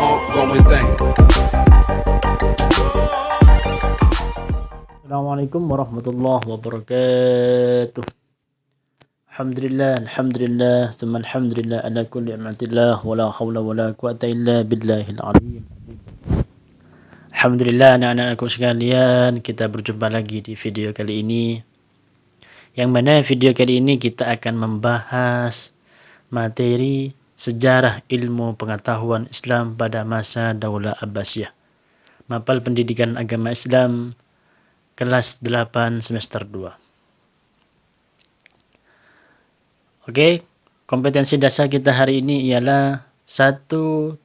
ongoing thing. Assalamualaikum warahmatullahi wabarakatuh. Alhamdulillah, thumma alhamdulillah ala kulli ni'matillah wa la hawla wa la quwata illa billahil aliyyil azim. Alhamdulillah anak-anakku sekalian, kita berjumpa lagi di video kali ini. Yang mana video kali ini kita akan membahas materi sejarah ilmu pengetahuan Islam pada masa Daulah Abbasiyah. Mapel Pendidikan Agama Islam kelas 8 semester 2. Oke, kompetensi dasar kita hari ini ialah 1.14,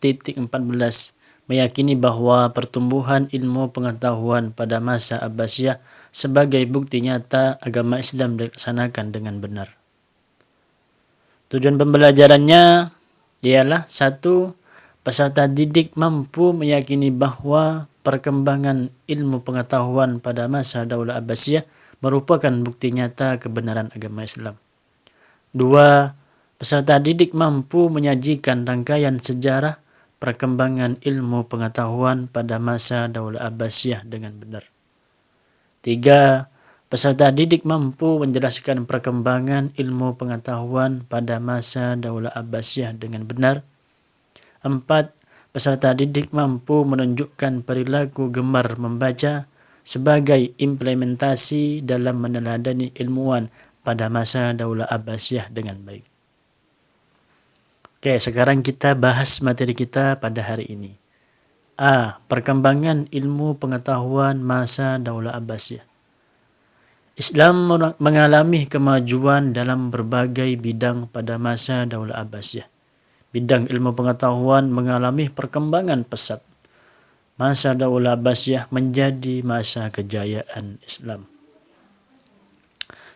meyakini bahwa pertumbuhan ilmu pengetahuan pada masa Abbasiyah sebagai bukti nyata agama Islam dilaksanakan dengan benar. Tujuan pembelajarannya ialah 1. Peserta didik mampu meyakini bahwa perkembangan ilmu pengetahuan pada masa Daulah Abbasiyah merupakan bukti nyata kebenaran agama Islam. 2. Peserta didik mampu menyajikan rangkaian sejarah perkembangan ilmu pengetahuan pada masa Daulah Abbasiyah dengan benar. 3. Peserta didik mampu menjelaskan perkembangan ilmu pengetahuan pada masa Daulah Abbasiyah dengan benar. 4. Peserta didik mampu menunjukkan perilaku gemar membaca sebagai implementasi dalam meneladani ilmuwan pada masa Daulah Abbasiyah dengan baik. Oke, sekarang kita bahas materi kita pada hari ini. A. Perkembangan ilmu pengetahuan masa Daulah Abbasiyah. Islam mengalami kemajuan dalam berbagai bidang pada masa Daulah Abbasiyah. Bidang ilmu pengetahuan mengalami perkembangan pesat. Masa Daulah Abbasiyah menjadi masa kejayaan Islam.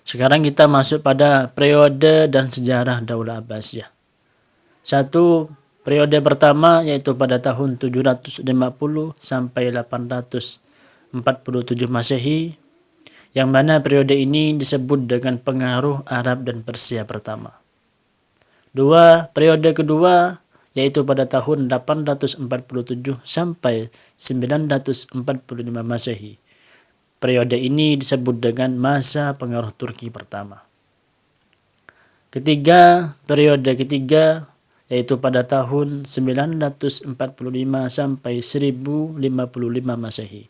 Sekarang kita masuk pada periode dan sejarah Daulah Abbasiyah. 1. Periode pertama yaitu pada tahun 750 sampai 847 Masehi, yang mana periode ini disebut dengan pengaruh Arab dan Persia pertama. 2. Periode kedua yaitu pada tahun 847 sampai 945 Masehi. Periode ini disebut dengan masa pengaruh Turki pertama. Ketiga, periode ketiga yaitu pada tahun 945 sampai 1055 Masehi,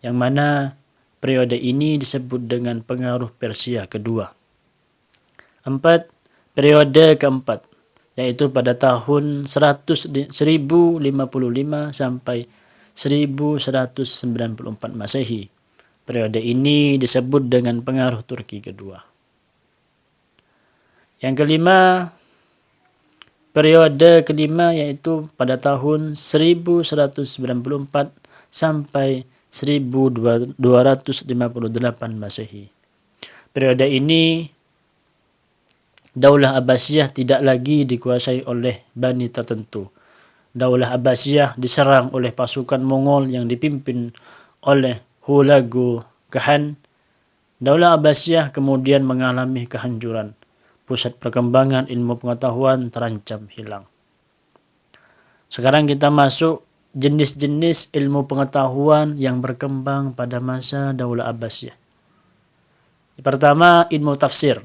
yang mana periode ini disebut dengan pengaruh Persia kedua. 4. Periode keempat yaitu pada tahun 1055 sampai 1194 Masehi. Periode ini disebut dengan pengaruh Turki kedua. Yang kelima, periode kelima yaitu pada tahun 1194 sampai 1258 Masehi. Periode ini Daulah Abbasiyah tidak lagi dikuasai oleh bani tertentu. Daulah Abbasiyah diserang oleh pasukan Mongol yang dipimpin oleh Hulagu Khan. Daulah Abbasiyah kemudian mengalami kehancuran. Pusat perkembangan ilmu pengetahuan terancam hilang. Sekarang kita masuk jenis-jenis ilmu pengetahuan yang berkembang pada masa Daulah Abbasiyah. Pertama, ilmu tafsir.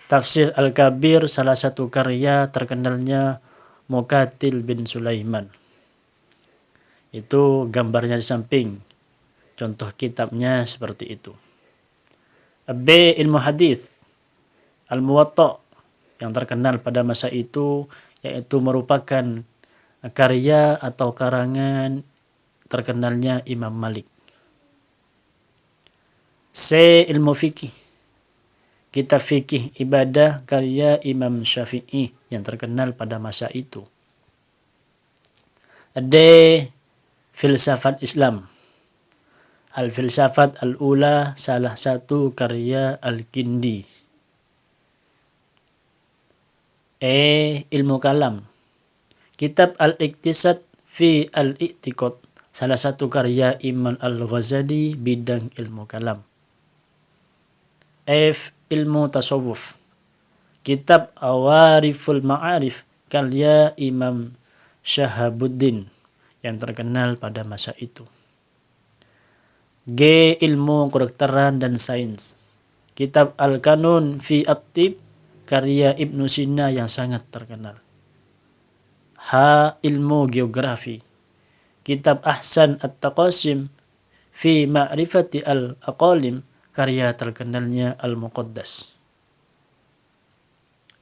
Tafsir Al-Kabir salah satu karya terkenalnya Muqatil bin Sulaiman. Itu gambarnya di samping. Contoh kitabnya seperti itu. B. Ilmu hadis. Al-Muwatta yang terkenal pada masa itu, yaitu merupakan karya atau karangan terkenalnya Imam Malik. C. Ilmu fikih. Kitab fikih ibadah karya Imam Syafi'i yang terkenal pada masa itu. D. Filsafat Islam. Al-Filsafat Al-Ula salah satu karya Al-Kindi. E. Ilmu kalam. Kitab Al-Iqtisad fi Al-I'tiqad salah satu karya Imam Al-Ghazali bidang ilmu kalam. F. Ilmu tasawuf. Kitab Awariful Ma'arif karya Imam Shahabuddin yang terkenal pada masa itu. G. Ilmu kedokteran dan sains. Kitab Al-Kanun fi At-Tib karya Ibnu Sina yang sangat terkenal. H. Ilmu geografi. Kitab Ahsan At-Taqasim fi Ma'rifati Al-Aqalim karya terkenalnya Al-Muqaddas.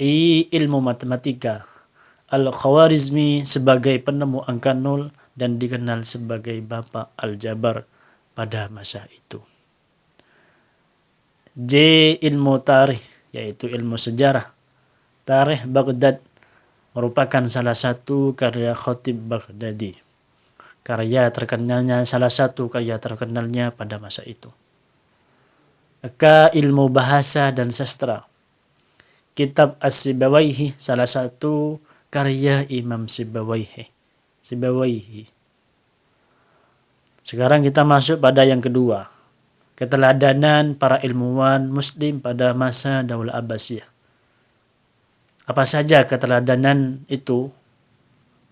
I. Ilmu matematika. Al-Khawarizmi sebagai penemu angka 0 dan dikenal sebagai Bapak Al-Jabar pada masa itu. J. Ilmu tarikh, yaitu ilmu sejarah. Tarikh Baghdad merupakan salah satu karya Khatib Baghdadi. Salah satu karya terkenalnya pada masa itu. K. Ilmu bahasa dan sastra. Kitab As-Sibawaihi salah satu karya Imam Sibawaihi. Sekarang kita masuk pada yang kedua. Keteladanan para ilmuwan muslim pada masa Daulah Abbasiyah. Apa saja keteladanan itu?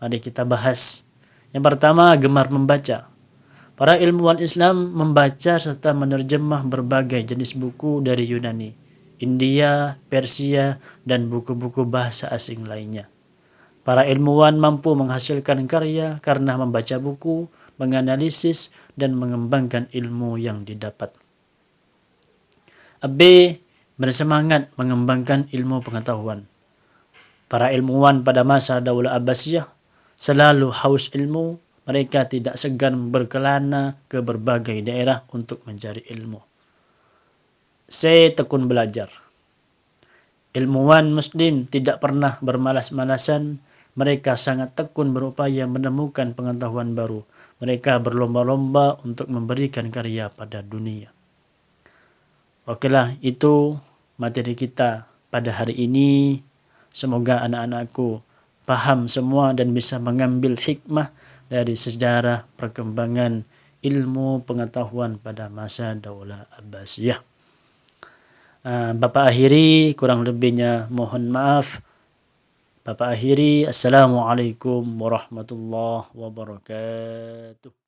Mari kita bahas. Yang pertama, gemar membaca. Para ilmuwan Islam membaca serta menerjemah berbagai jenis buku dari Yunani, India, Persia, dan buku-buku bahasa asing lainnya. Para ilmuwan mampu menghasilkan karya karena membaca buku, menganalisis, dan mengembangkan ilmu yang didapat. B. Bersemangat mengembangkan ilmu pengetahuan. Para ilmuwan pada masa Daulah Abbasiyah selalu haus ilmu. Mereka tidak segan berkelana ke berbagai daerah untuk mencari ilmu. C. Tekun belajar. Ilmuwan muslim tidak pernah bermalas-malasan. Mereka sangat tekun berupaya menemukan pengetahuan baru. Mereka berlomba-lomba untuk memberikan karya pada dunia. Okelah, itu materi kita pada hari ini. Semoga anak-anakku paham semua dan bisa mengambil hikmah dari sejarah perkembangan ilmu pengetahuan pada masa Daulah Abbasiyah. Bapak akhiri, kurang lebihnya mohon maaf. Bapak akhiri, Assalamualaikum warahmatullahi wabarakatuh.